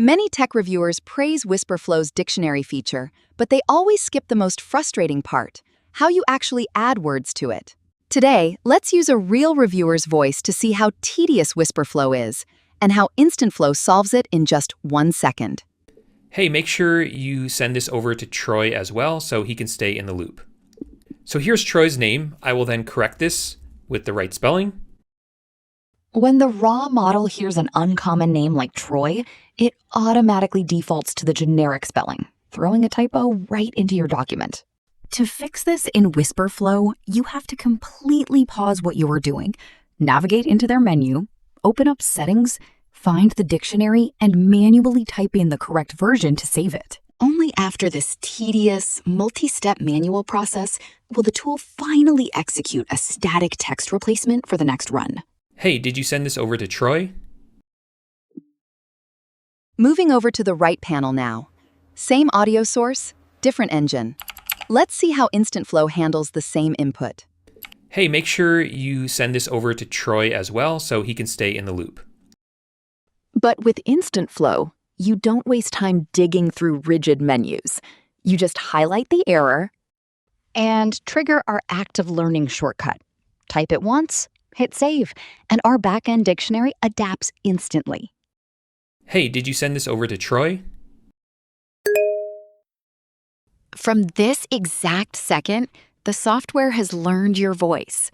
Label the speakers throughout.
Speaker 1: Many tech reviewers praise Wispr Flow's dictionary feature, but they always skip the most frustrating part: how you actually add words to it. Today, let's use a real reviewer's voice to see how tedious Wispr Flow is, and how InstantFlow solves it in just 1 second.
Speaker 2: Hey, make sure you send this over to Troy as well so he can stay in the loop. So here's Troy's name. I will then correct this with the right spelling.
Speaker 3: When the raw model hears an uncommon name like Troy, it automatically defaults to the generic spelling, throwing a typo right into your document. To fix this in Wispr Flow, you have to completely pause what you are doing, navigate into their menu, open up Settings, find the dictionary, and manually type in the correct version to save it. Only after this tedious, multi-step manual process will the tool finally execute a static text replacement for the next run.
Speaker 2: Hey, did you send this over to Troy?
Speaker 1: Moving over to the right panel now. Same audio source, different engine. Let's see how InstantFlow handles the same input.
Speaker 2: Hey, make sure you send this over to Troy as well so he can stay in the loop.
Speaker 4: But with InstantFlow, you don't waste time digging through rigid menus. You just highlight the error
Speaker 3: And trigger our active learning shortcut. Type it once, hit save, and our backend dictionary adapts instantly.
Speaker 2: Hey, did you send this over to Troy?
Speaker 3: From this exact second, the software has learned your voice.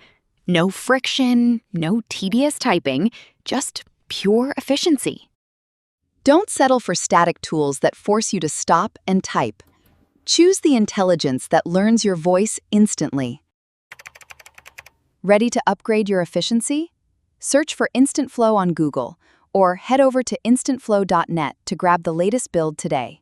Speaker 3: No friction, no tedious typing, just pure efficiency.
Speaker 1: Don't settle for static tools that force you to stop and type. Choose the intelligence that learns your voice instantly. Ready to upgrade your efficiency? Search for InstantFlow on Google or head over to instantflow.net to grab the latest build today.